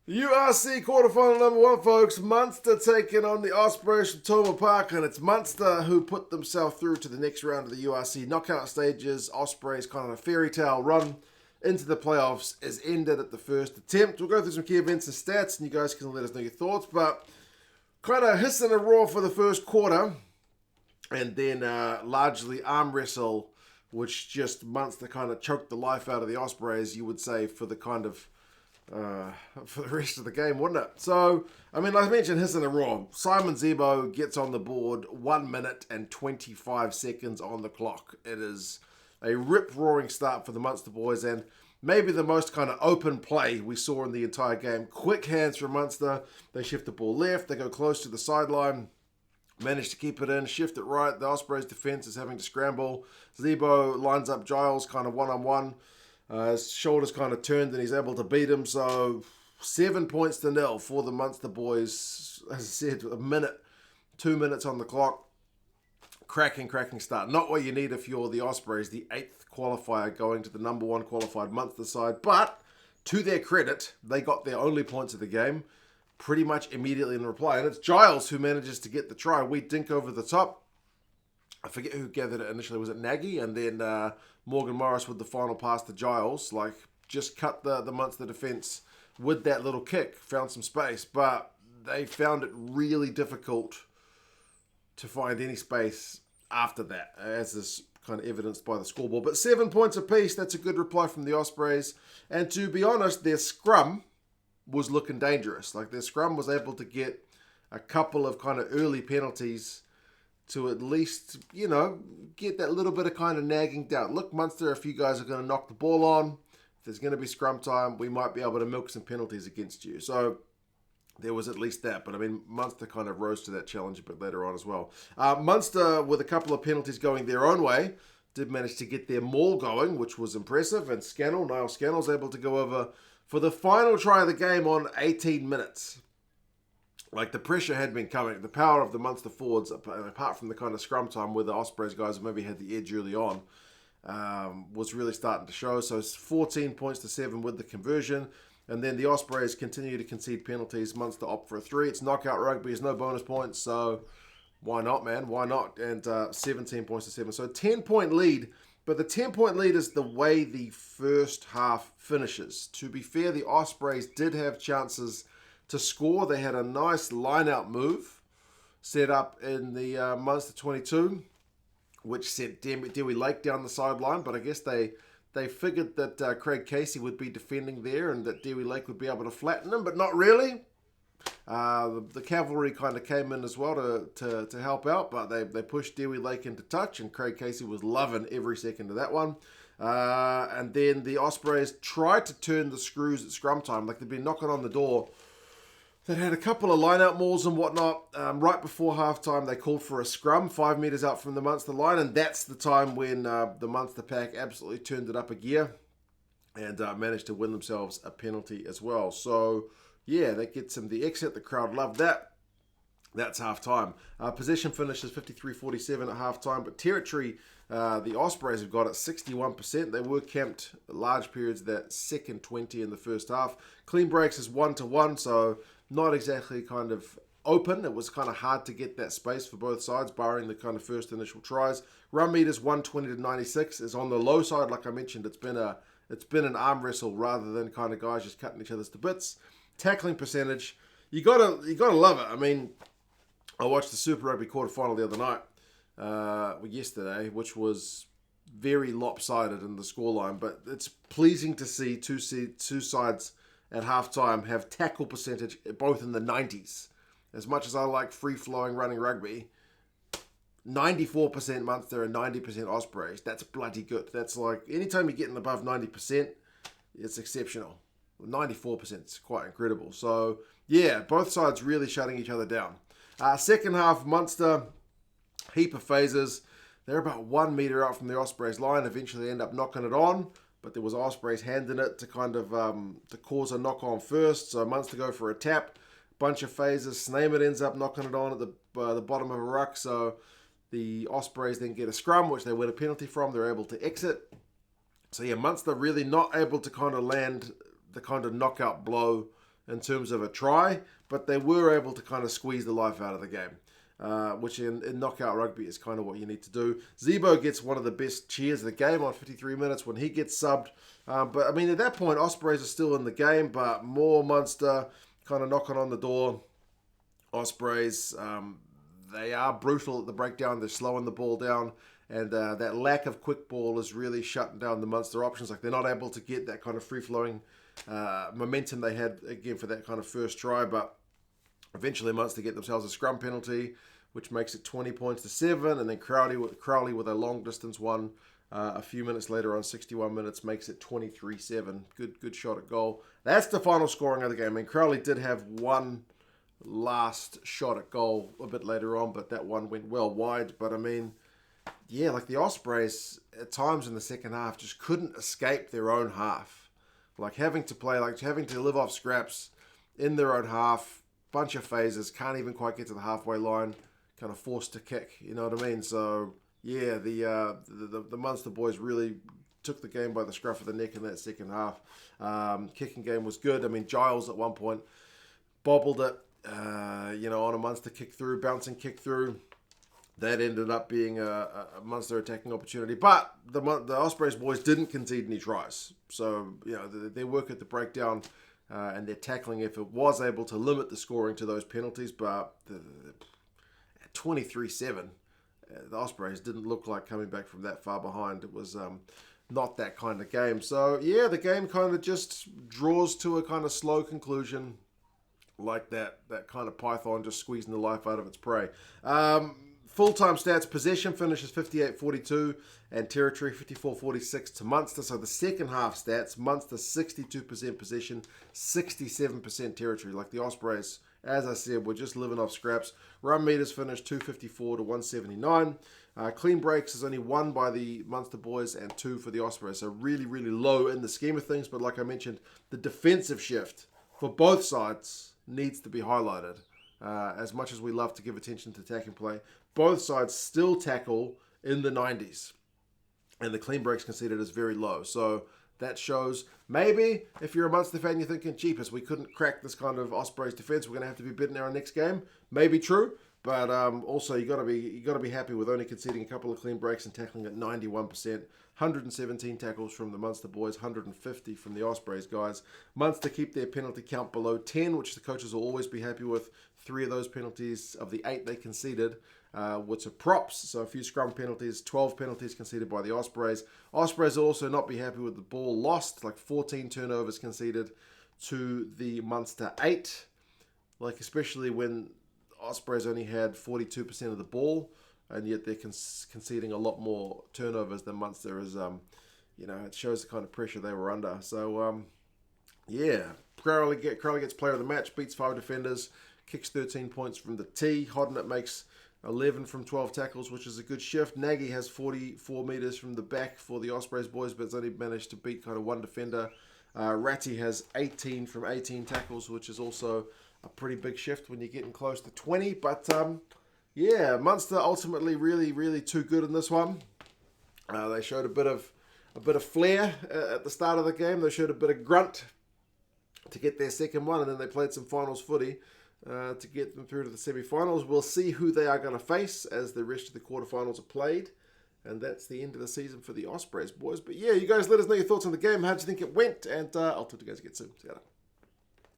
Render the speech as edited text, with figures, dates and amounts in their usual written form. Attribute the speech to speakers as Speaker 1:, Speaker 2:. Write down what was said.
Speaker 1: URC quarterfinal number one, folks. Munster taking on the Ospreys from Toma Park, and it's Munster who put themselves through to the next round of the URC knockout stages. Ospreys kind of a fairy tale run into the playoffs is ended at the first attempt. We'll go through some key events and stats, and you guys can let us know your thoughts. But kind of hiss and a roar for the first quarter, and then largely arm wrestle, which just Munster kind of choked the life out of the Ospreys, you would say, for the kind of for the rest of the game, wouldn't it? So, I mean, like I mentioned, hiss and a roar. Simon Zebo gets on the board 1 minute and 25 seconds on the clock. It is a rip-roaring start for the Munster boys, and maybe the most kind of open play we saw in the entire game. Quick hands from Munster. They shift the ball left. They go close to the sideline. Manage to keep it in, shift it right. The Ospreys defense is having to scramble. Zebo lines up Giles kind of one-on-one. His shoulders kind of turned and he's able to beat him. So 7 points to nil for the Munster boys. As I said, 2 minutes on the clock. Cracking start. Not what you need if you're the Ospreys, the 8th qualifier going to the number one qualified Munster side. But to their credit, they got their only points of the game pretty much immediately in reply. And it's Giles who manages to get the try. We dink over the top. I forget who gathered it initially. Was it Nagy? And then Morgan Morris with the final pass to Giles. Like, just cut the Munster defence with that little kick. Found some space. But they found it really difficult to find any space after that, as is kind of evidenced by the scoreboard. But 7 points apiece. That's a good reply from the Ospreys. And to be honest, their scrum was looking dangerous. Like, their scrum was able to get a couple of kind of early penalties to at least, get that little bit of kind of nagging doubt. Look, Munster, if you guys are going to knock the ball on, if there's going to be scrum time, we might be able to milk some penalties against you. So there was at least that. But, I mean, Munster kind of rose to that challenge a bit later on as well. Munster, with a couple of penalties going their own way, did manage to get their maul going, which was impressive. And Niall Scannell's able to go over for the final try of the game on 18 minutes. Like, the pressure had been coming. The power of the Munster forwards, apart from the kind of scrum time where the Ospreys guys maybe had the edge early on, was really starting to show. So it's 14 points to 7 with the conversion. And then the Ospreys continue to concede penalties. Munster opt for a 3. It's knockout rugby. There's no bonus points. So why not, man? Why not? And 17 points to 7. So a 10-point lead. But the 10-point lead is the way the first half finishes. To be fair, the Ospreys did have chances to score. They had a nice line-out move set up in the Munster 22, which sent Dewey Lake down the sideline. But I guess they figured that Craig Casey would be defending there and that Dewey Lake would be able to flatten him, but not really. The cavalry kind of came in as well to help out, but they pushed Dewey Lake into touch, and Craig Casey was loving every second of that one. And then the Ospreys tried to turn the screws at scrum time. Like, they'd been knocking on the door. They had a couple of line-out mauls and whatnot. Right before halftime, they called for a scrum 5 metres out from the Munster line, and that's the time when the Munster pack absolutely turned it up a gear and managed to win themselves a penalty as well. So, yeah, that gets them the exit. The crowd loved that. That's half-time. Possession finishes 53-47 at half-time, but territory, the Ospreys have got at 61%. They were camped large periods of that second 20 in the first half. Clean breaks is 1-1, so not exactly kind of open. It was kind of hard to get that space for both sides, barring the kind of first initial tries. Run meters 120-96 is on the low side. Like I mentioned, it's been an arm wrestle rather than kind of guys just cutting each other to bits. Tackling percentage, you gotta love it. I mean, I watched the Super Rugby quarterfinal the other night, yesterday, which was very lopsided in the scoreline, but it's pleasing to see two sides at halftime have tackle percentage both in the 90s. As much as I like free-flowing running rugby, 94% Munster and 90% Ospreys, that's bloody good. That's like, anytime you're getting above 90%, it's exceptional. 94% is quite incredible. So, yeah, both sides really shutting each other down. Second half, Munster, heap of phases. They're about 1 metre out from the Ospreys line. Eventually they end up knocking it on, but there was Ospreys handing it to kind of to cause a knock on first. So Munster go for a tap, bunch of phases. Sneymert ends up knocking it on at the bottom of a ruck. So the Ospreys then get a scrum, which they win a penalty from. They're able to exit. So yeah, Munster really not able to kind of land the kind of knockout blow in terms of a try, but they were able to kind of squeeze the life out of the game. Which in knockout rugby is kind of what you need to do. Zebo gets one of the best cheers of the game on 53 minutes when he gets subbed. But I mean, at that point, Ospreys are still in the game, but more Munster kind of knocking on the door. Ospreys, they are brutal at the breakdown. They're slowing the ball down. And that lack of quick ball is really shutting down the Munster options. Like, they're not able to get that kind of free-flowing momentum they had, again, for that kind of first try. But eventually Munster get themselves a scrum penalty, which makes it 20 points to 7. And then Crowley with a long-distance one a few minutes later on 61 minutes makes it 23-7. Good shot at goal. That's the final scoring of the game. I mean, Crowley did have one last shot at goal a bit later on, but that one went well wide. But I mean, yeah, like the Ospreys at times in the second half just couldn't escape their own half. Like having to live off scraps in their own half, bunch of phases, can't even quite get to the halfway line, kind of forced to kick, you know what I mean? So yeah, the Munster boys really took the game by the scruff of the neck in that second half. Kicking game was good. I mean, Giles at one point bobbled it, on a Munster kick through, bouncing kick through. That ended up being a Munster attacking opportunity. But the Ospreys boys didn't concede any tries. So, their work at the breakdown and their tackling effort was able to limit the scoring to those penalties. But at 23-7, the Ospreys didn't look like coming back from that far behind. It was not that kind of game. So, yeah, the game kind of just draws to a kind of slow conclusion, like that kind of python just squeezing the life out of its prey. Full-time stats, possession finishes 58-42 and territory 54-46 to Munster. So the second half stats, Munster 62% possession, 67% territory. Like the Ospreys, as I said, were just living off scraps. Run meters finished 254 to 179. Clean breaks is only 1 by the Munster boys and 2 for the Ospreys. So really, really low in the scheme of things. But like I mentioned, the defensive shift for both sides needs to be highlighted. As much as we love to give attention to attacking play, both sides still tackle in the 90s. And the clean breaks conceded is very low. So that shows, maybe if you're a Munster fan, you're thinking, cheapest, we couldn't crack this kind of Ospreys defense. We're going to have to be beaten in our next game. Maybe true. But also, you got to be happy with only conceding a couple of clean breaks and tackling at 91%. 117 tackles from the Munster boys, 150 from the Ospreys guys. Munster keep their penalty count below 10, which the coaches will always be happy with. 3 of those penalties of the 8 they conceded were to props. So a few scrum penalties, 12 penalties conceded by the Ospreys. Ospreys will also not be happy with the ball lost, like 14 turnovers conceded to the Munster 8. Like especially when Ospreys only had 42% of the ball, and yet they're conceding a lot more turnovers than Munster is. It shows the kind of pressure they were under. So, Crowley gets player of the match, beats 5 defenders, kicks 13 points from the tee. Hodnett makes 11 from 12 tackles, which is a good shift. Nagy has 44 metres from the back for the Ospreys boys, but has only managed to beat kind of 1 defender. Ratty has 18 from 18 tackles, which is also a pretty big shift when you're getting close to 20. But, Munster ultimately really, really too good in this one. They showed a bit of flair at the start of the game. They showed a bit of grunt to get their second one, and then they played some finals footy to get them through to the semi-finals. We'll see who they are going to face as the rest of the quarterfinals are played. And that's the end of the season for the Ospreys boys. But yeah, you guys let us know your thoughts on the game. How do you think it went? And I'll talk to you guys again soon. See you later.